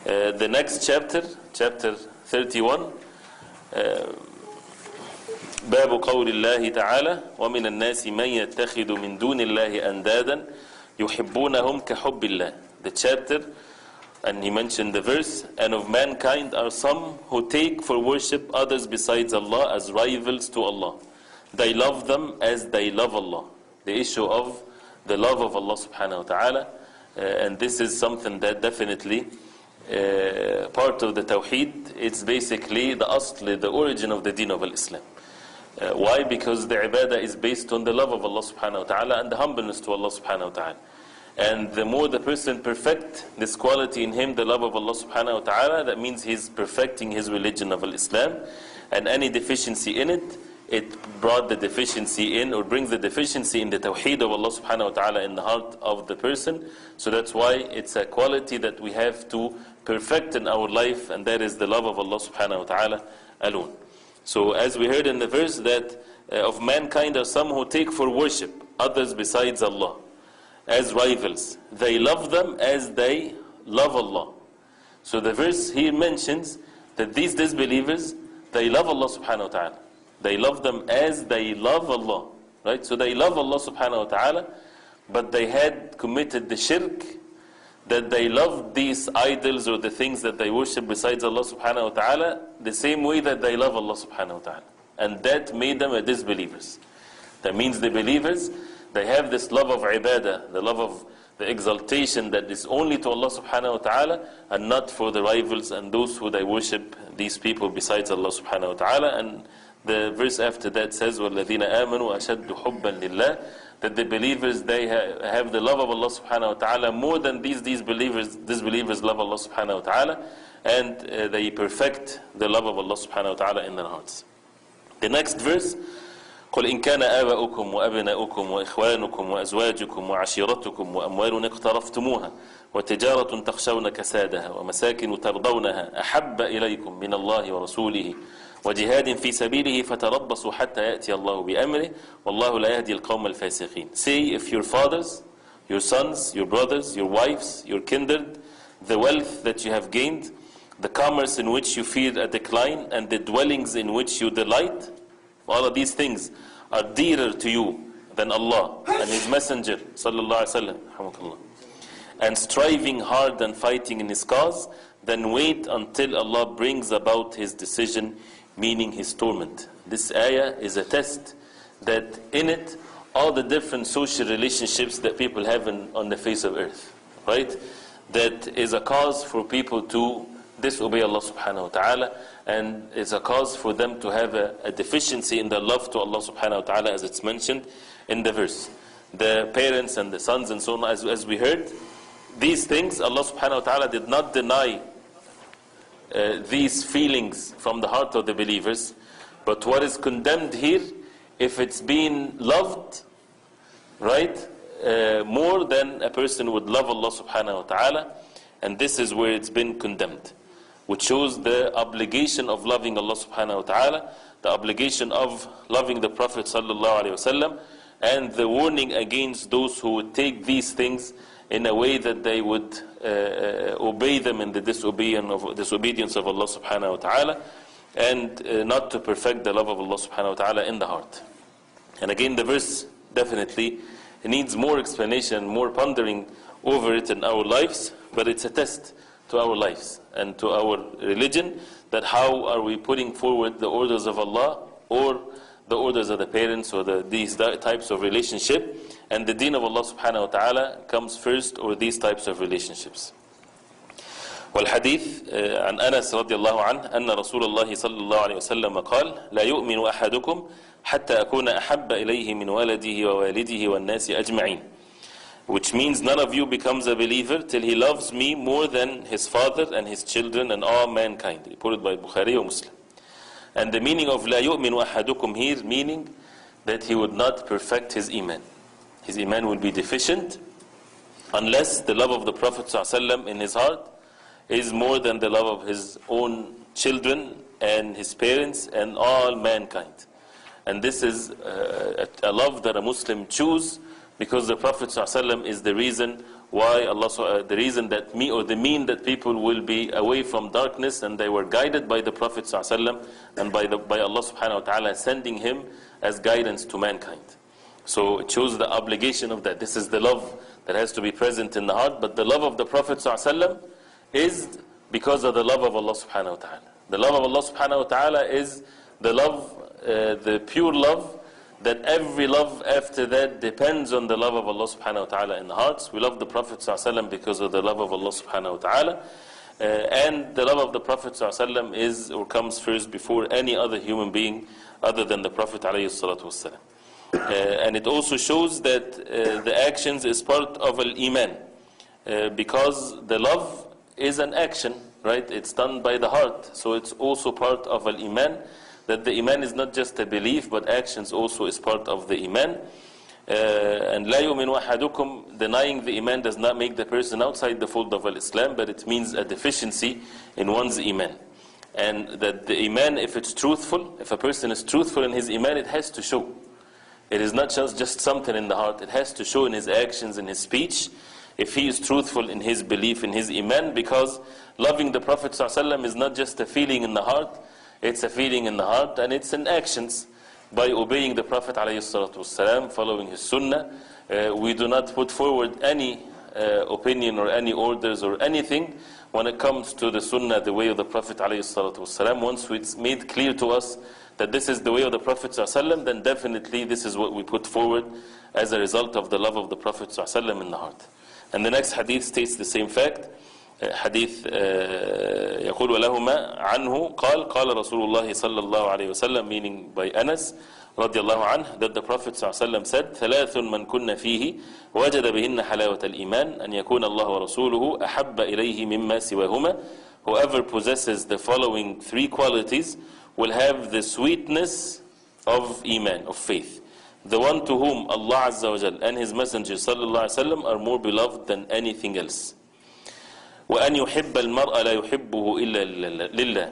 The next chapter, chapter 31, باب قول الله تعالى ومن الناس من يتخذ من دون الله أندادا يحبونهم كحب الله. The chapter, and he mentioned the verse, and of mankind are some who take for worship others besides Allah as rivals to Allah. They love them as they love Allah. The issue of the love of Allah subhanahu wa ta'ala, and this is something that definitely part of the Tawheed. It's basically the asli, the origin of the deen of Islam. Why? Because the ibadah is based on the love of Allah subhanahu wa ta'ala and the humbleness to Allah subhanahu wa ta'ala. And the more the person perfect this quality in him, the love of Allah subhanahu wa ta'ala, that means he's perfecting his religion of Islam. And any deficiency in it, it brought the deficiency in, or brings the deficiency in the tawheed of Allah subhanahu wa ta'ala in the heart of the person. So that's why it's a quality that we have to perfect in our life, and that is the love of Allah subhanahu wa ta'ala alone. So as we heard in the verse, that of mankind are some who take for worship others besides Allah as rivals. They love them as they love Allah. So the verse here mentions that these disbelievers, they love Allah subhanahu wa ta'ala. They love them as they love Allah. Right? So they love Allah subhanahu wa ta'ala, but they had committed the shirk, that they loved these idols or the things that they worship besides Allah subhanahu wa ta'ala the same way that they love Allah subhanahu wa ta'ala. And that made them a disbelievers. That means the believers, they have this love of ibadah, the love of the exaltation that is only to Allah subhanahu wa ta'ala, and not for the rivals and those who they worship these people besides Allah subhanahu wa ta'ala. And the verse after that says, وَالَّذِينَ آمَنُوا أَشَدُّ حُبًّا لِلَّهِ, that the believers, they have the love of Allah subhanahu wa ta'ala more than these disbelievers love Allah subhanahu wa ta'ala, and they perfect the love of Allah subhanahu wa ta'ala in their hearts. The next verse, قل إن كان آباؤكم وأبناؤكم وإخوانكم وأزواجكم وعشيرتكم وأموال اقترفتموها وتجارة تخشون كسادها ومساكن ترضونها أحب إليكم من الله ورسوله وجهاد في سبيله فتربصوا حتى يأتي الله بأمره والله لا يهدي القوم الفاسقين. Say, if your fathers, your sons, your brothers, your wives, your kindred, the wealth that you have gained, the commerce in which you fear a decline, and the dwellings in which you delight, all of these things are dearer to you than Allah and His Messenger sallallahu alaihi wasallam, and striving hard and fighting in His cause, then wait until Allah brings about His decision, meaning His torment. This ayah is a test that in it all the different social relationships that people have on the face of earth, right? That is a cause for people to disobey Allah subhanahu wa ta'ala, and it's a cause for them to have a deficiency in their love to Allah subhanahu wa ta'ala, as it's mentioned in the verse. The parents and the sons and so on, as we heard, these things Allah subhanahu wa ta'ala did not deny these feelings from the heart of the believers, but what is condemned here, if it's being loved, right, more than a person would love Allah subhanahu wa ta'ala, and this is where it's been condemned, which shows the obligation of loving Allah subhanahu wa ta'ala, the obligation of loving the Prophet sallallahu alaihi wasallam, and the warning against those who would take these things in a way that they would obey them in the disobedience of Allah subhanahu wa ta'ala, and not to perfect the love of Allah subhanahu wa ta'ala in the heart. And again, the verse definitely needs more explanation, more pondering over it in our lives, but it's a test to our lives and to our religion, that how are we putting forward the orders of Allah or the orders of the parents, or these types of relationship, and the deen of Allah subhanahu wa ta'ala comes first, or these types of relationships. والحديث عن أنس رضي الله عنه أن رسول الله صلى الله عليه وسلم قال لا يؤمن أحدكم حتى أكون أحب إليه من ولده ووالده والناس أجمعين, which means none of you becomes a believer till he loves me more than his father and his children and all mankind. Reported by Bukhari or Muslim. And the meaning of لا يؤمن أحدكم here, meaning that he would not perfect his iman. His iman will be deficient unless the love of the Prophet ﷺ in his heart is more than the love of his own children and his parents and all mankind. And this is a love that a Muslim chooses, because the Prophet ﷺ is the reason why the reason that the mean that people will be away from darkness, and they were guided by the Prophet ﷺ and by Allah subhanahu wa ta'ala sending him as guidance to mankind. So it shows the obligation of that. This is the love that has to be present in the heart, but the love of the Prophet ﷺ is because of the love of Allah subhanahu wa ta'ala. The love of Allah subhanahu wa ta'ala is the love, the pure love, that every love after that depends on the love of Allah subhanahu wa ta'ala in the hearts. We love the Prophet ﷺ because of the love of Allah subhanahu wa ta'ala. And the love of the Prophet ﷺ is or comes first before any other human being other than the Prophet ﷺ. And it also shows that the actions is part of al-Iman, because the love is an action, right? It's done by the heart, so it's also part of al-Iman, that the Iman is not just a belief, but actions also is part of the Iman. And لا يؤمن أحدكم, denying the Iman does not make the person outside the fold of Islam, but it means a deficiency in one's Iman. And that the Iman, if it's truthful, if a person is truthful in his Iman, it has to show. It is not just something in the heart, it has to show in his actions, in his speech, if he is truthful in his belief, in his Iman, because loving the Prophet ﷺ is not just a feeling in the heart, it's a feeling in the heart and it's in actions. By obeying the Prophet ﷺ, following his sunnah, we do not put forward any opinion or any orders or anything when it comes to the sunnah, the way of the Prophet ﷺ. Once it's made clear to us that this is the way of the Prophet ﷺ, then definitely this is what we put forward as a result of the love of the Prophet ﷺ in the heart. And the next hadith states the same fact. حديث يقول ولهما عنه قال رسول الله صلى الله عليه وسلم, meaning by Anas رضي الله عنه, that the Prophet صلى الله عليه وسلم said ثلاث من كن فيه وجد بهن حلاوة الإيمان أن يكون الله ورسوله أحب إليه مما سواهما. Whoever possesses the following three qualities will have the sweetness of Iman, of faith. The one to whom Allah Azza wa Jal and His Messenger sallallahu alaihi wasallam are more beloved than anything else. وأن يحب المرء لا يحبه إلا لله.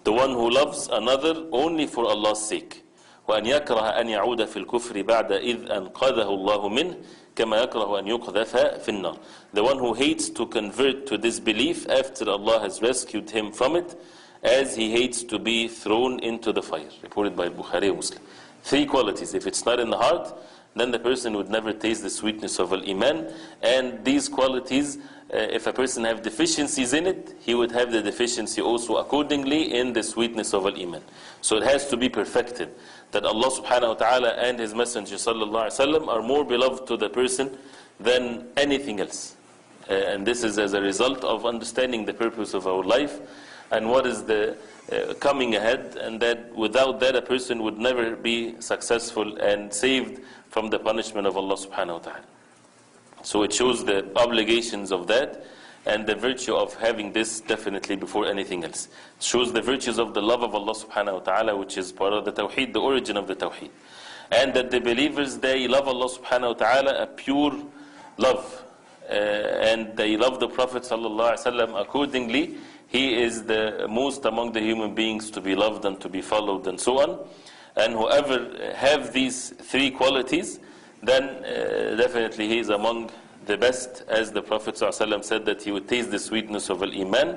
The one who loves another only for Allah's sake. وأن يكره أن يعود في الكفر بعد إذ أنقذه الله منه كما يكره أن يقذف في النار. The one who hates to convert to disbelief after Allah has rescued him from it, as he hates to be thrown into the fire. Reported by Bukhari and Muslim. Three qualities. If it's not in the heart, then the person would never taste the sweetness of al-Iman. And these qualities, if a person have deficiencies in it, he would have the deficiency also accordingly in the sweetness of al-Iman. So it has to be perfected, that Allah subhanahu wa ta'ala and His Messenger sallallahu alaihi wasallam are more beloved to the person than anything else. And this is as a result of understanding the purpose of our life and what is the coming ahead, and that without that a person would never be successful and saved from the punishment of Allah subhanahu wa ta'ala. So it shows the obligations of that and the virtue of having this definitely before anything else. It shows the virtues of the love of Allah subhanahu wa ta'ala, which is part of the Tawheed, the origin of the Tawheed. And that the believers, they love Allah subhanahu wa ta'ala a pure love. And they love the Prophet sallallahu alaihi wasallam accordingly. He is the most among the human beings to be loved and to be followed and so on. And whoever have these three qualities, then definitely he is among the best, as the Prophet ﷺ said that he would taste the sweetness of al-Iman,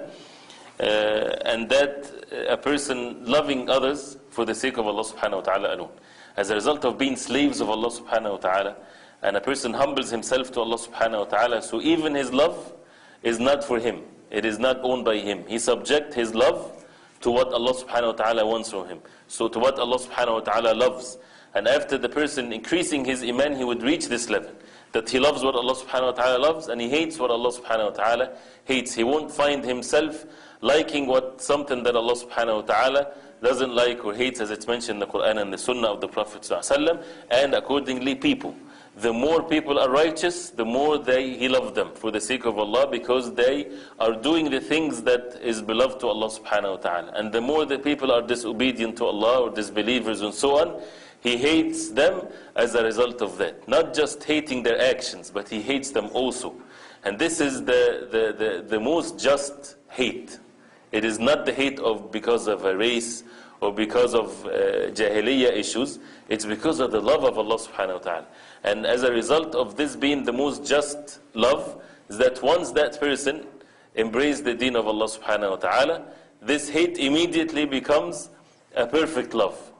and that a person loving others for the sake of Allah subhanahu wa ta'ala alone. As a result of being slaves of Allah subhanahu wa ta'ala, and a person humbles himself to Allah subhanahu wa ta'ala, so even his love is not for him. It is not owned by him. He subjects his love to what Allah subhanahu wa ta'ala wants from him. So to what Allah subhanahu wa ta'ala loves. And after the person increasing his Iman, he would reach this level, that he loves what Allah subhanahu wa ta'ala loves and he hates what Allah subhanahu wa ta'ala hates. He won't find himself liking something that Allah subhanahu wa ta'ala doesn't like or hates, as it's mentioned in the Quran and the Sunnah of the Prophet sallallahu alaihi wasallam. And accordingly people. The more people are righteous, the more he loves them for the sake of Allah, because they are doing the things that is beloved to Allah subhanahu wa ta'ala. And the more the people are disobedient to Allah or disbelievers and so on, He hates them as a result of that. Not just hating their actions, but He hates them also. And this is the most just hate. It is not the hate because of a race or because of jahiliyyah issues. It's because of the love of Allah subhanahu wa ta'ala. And as a result of this being the most just love, is that once that person embraces the deen of Allah subhanahu wa ta'ala, this hate immediately becomes a perfect love.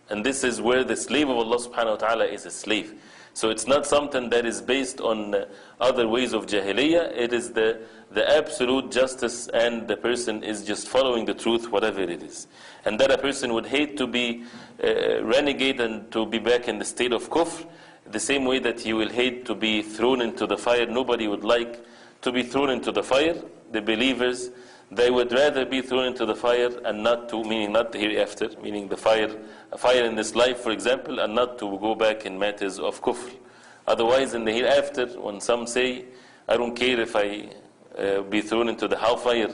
And this is where the slave of Allah subhanahu wa ta'ala is a slave. So it's not something that is based on other ways of jahiliyyah. It is the absolute justice, and the person is just following the truth, whatever it is. And that a person would hate to be renegade and to be back in the state of kufr, the same way that he will hate to be thrown into the fire. Nobody would like to be thrown into the fire. The believers, they would rather be thrown into the fire and not to, meaning not the hereafter, meaning the fire, a fire in this life, for example, and not to go back in matters of kufr. Otherwise, in the hereafter, when some say, I don't care if I be thrown into the hellfire,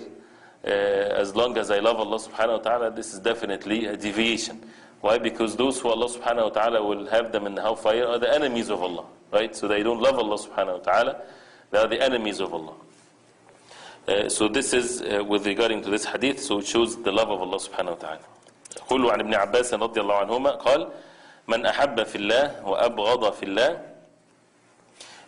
as long as I love Allah subhanahu wa ta'ala, this is definitely a deviation. Why? Because those who Allah subhanahu wa ta'ala will have them in the hellfire are the enemies of Allah, right? So they don't love Allah subhanahu wa ta'ala, they are the enemies of Allah. So this is with regarding to this hadith, so it shows the love of Allah subhanahu wa ta'ala. يقول عن ابن عباس رضي الله عنهما قال من أحب في الله وأبغض في الله.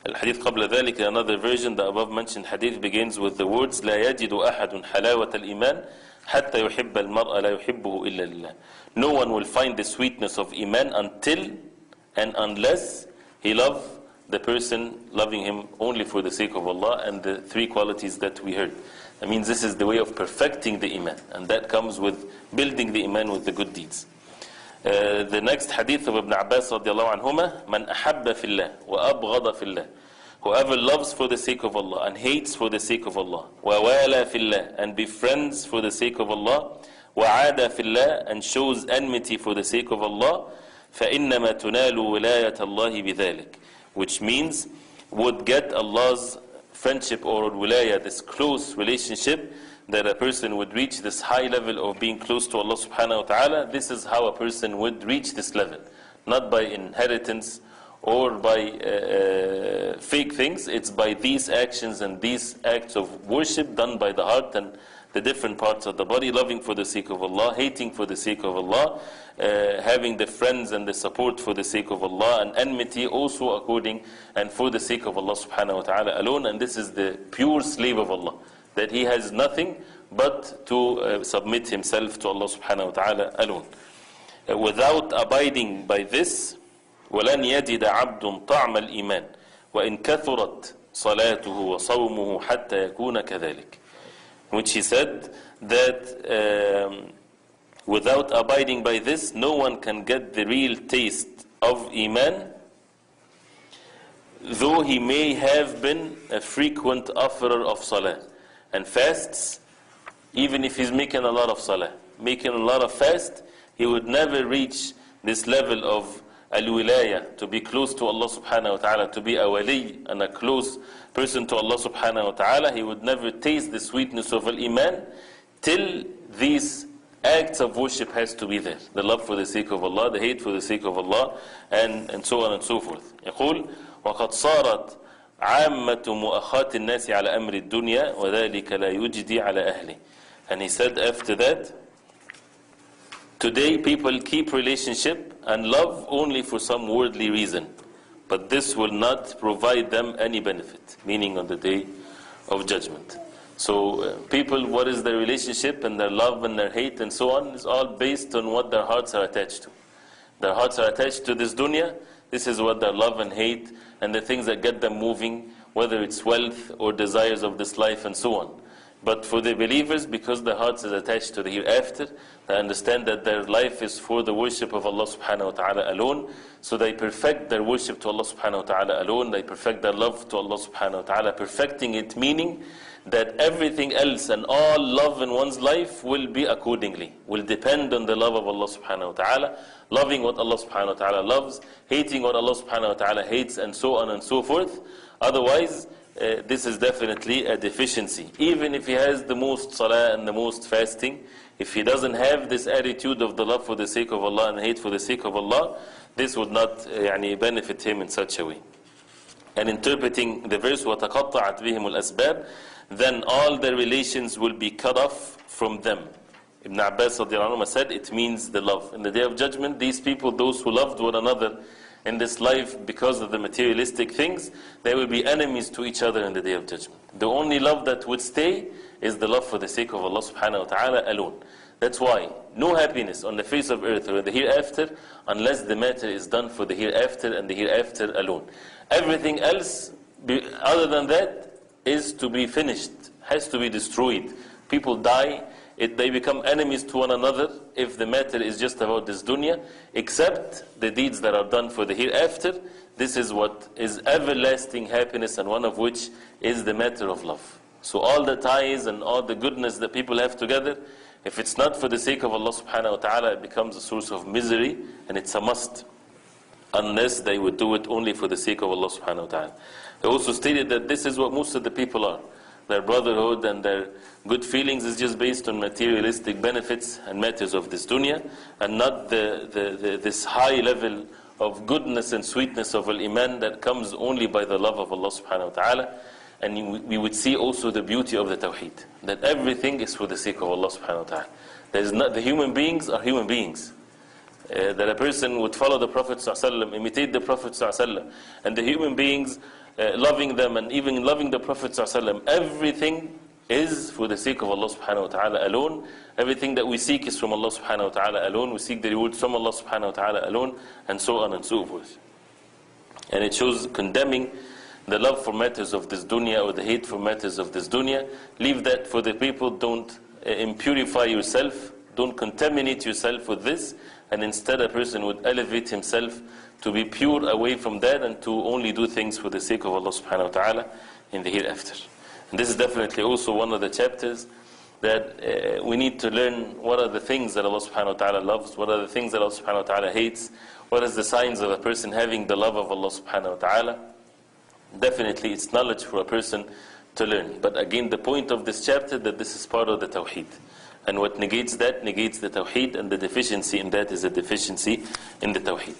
الحديث قبل ذلك, another version, the above mentioned hadith begins with the words لا يجد أحد حلاوة الإيمان حتى يحب المرء لا يحبه إلا لله. No one will find the sweetness of Iman until and unless he loves the person, loving him only for the sake of Allah, and the three qualities that we heard. That means this is the way of perfecting the Iman, and that comes with building the Iman with the good deeds. The next hadith of Ibn Abbas radiallahu anhuma, من أحب في الله وأبغض في الله. Whoever loves for the sake of Allah and hates for the sake of Allah, ووالى في الله, and befriends for the sake of Allah, وعادى في الله, and shows enmity for the sake of Allah, فإنما تنال ولاية الله بذلك. Which means would get Allah's friendship or wilayah, this close relationship, that a person would reach this high level of being close to Allah subhanahu wa ta'ala. This is how a person would reach this level, not by inheritance or by fake things. It's by these actions and these acts of worship done by the heart and the different parts of the body, loving for the sake of Allah, hating for the sake of Allah, having the friends and the support for the sake of Allah, and enmity also according and for the sake of Allah subhanahu wa ta'ala alone. And this is the pure slave of Allah, that he has nothing but to submit himself to Allah subhanahu wa ta'ala alone. Without abiding by this, وَلَنْ يَجِدَ عَبْدٌ طَعْمَ الْإِيمَانِ وَإِنْ كَثُرَتْ صَلَاتُهُ وَصَوْمُهُ حَتَّى يَكُونَ كَذَلِكَ. Which he said that without abiding by this, no one can get the real taste of Iman, though he may have been a frequent offerer of salah and fasts. Even if he's making a lot of salah, making a lot of fast, he would never reach this level of al-wilayah, to be close to Allah subhanahu wa ta'ala, to be a wali and a close person to Allah subhanahu wa ta'ala. He would never taste the sweetness of al-iman till these acts of worship has to be there. The love for the sake of Allah, the hate for the sake of Allah, and so on and so forth. يقول وقد صارت عامة مؤخاة الناس على أمر الدنيا وذلك لا يجدي على أهله. And he said after that, today people keep relationship and love only for some worldly reason, but this will not provide them any benefit, meaning on the day of judgment. So people, what is their relationship and their love and their hate and so on, is all based on what their hearts are attached to. Their hearts are attached to this dunya. This is what their love and hate and the things that get them moving, whether it's wealth or desires of this life and so on. But for the believers, because their hearts is attached to the hereafter, they understand that their life is for the worship of Allah subhanahu wa ta'ala alone. So they perfect their worship to Allah subhanahu wa ta'ala alone. They perfect their love to Allah subhanahu wa ta'ala. Perfecting it meaning that everything else and all love in one's life will be accordingly, will depend on the love of Allah subhanahu wa ta'ala, loving what Allah subhanahu wa ta'ala loves, hating what Allah subhanahu wa ta'ala hates, and so on and so forth. Otherwise, this is definitely a deficiency. Even if he has the most salah and the most fasting, if he doesn't have this attitude of the love for the sake of Allah and hate for the sake of Allah, this would not benefit him in such a way. And interpreting the verse وَتَقَطَّعَتْ بِهِمُ الْأَسْبَابِ, then all their relations will be cut off from them. Ibn Abbas radiallahu anhu said it means the love. In the day of judgment, these people, those who loved one another in this life because of the materialistic things, they will be enemies to each other in the day of judgment. The only love that would stay is the love for the sake of Allah subhanahu wa ta'ala alone. That's why no happiness on the face of earth or the hereafter unless the matter is done for the hereafter and the hereafter alone. Everything else other than that is to be finished, has to be destroyed. People die, they become enemies to one another if the matter is just about this dunya, except the deeds that are done for the hereafter. This is what is everlasting happiness, and one of which is the matter of love. So all the ties and all the goodness that people have together, if it's not for the sake of Allah subhanahu wa ta'ala, it becomes a source of misery, and it's a must, unless they would do it only for the sake of Allah subhanahu wa ta'ala. They also stated that this is what most of the people are. Their brotherhood and their good feelings is just based on materialistic benefits and matters of this dunya, and not this high level of goodness and sweetness of al-iman that comes only by the love of Allah subhanahu wa ta'ala. And we would see also the beauty of the tawheed, that everything is for the sake of Allah subhanahu wa ta'ala. The human beings are human beings. That a person would follow the Prophet ﷺ, imitate the Prophet ﷺ, and the human beings loving them and even loving the Prophet ﷺ, everything is for the sake of Allah subhanahu wa ta'ala alone. Everything that we seek is from Allah subhanahu wa ta'ala alone. We seek the rewards from Allah subhanahu wa ta'ala alone, and so on and so forth. And it shows condemning the love for matters of this dunya or the hate for matters of this dunya. Leave that for the people. Don't impurify yourself, don't contaminate yourself with this, and instead a person would elevate himself to be pure away from that and to only do things for the sake of Allah subhanahu wa ta'ala in the hereafter. And this is definitely also one of the chapters that we need to learn. What are the things that Allah subhanahu wa ta'ala loves? What are the things that Allah subhanahu wa ta'ala hates? What is the signs of a person having the love of Allah subhanahu wa ta'ala? Definitely it's knowledge for a person to learn. But again, the point of this chapter, that this is part of the tawheed. And what negates that, negates the tawheed, and the deficiency in that is a deficiency in the tawheed.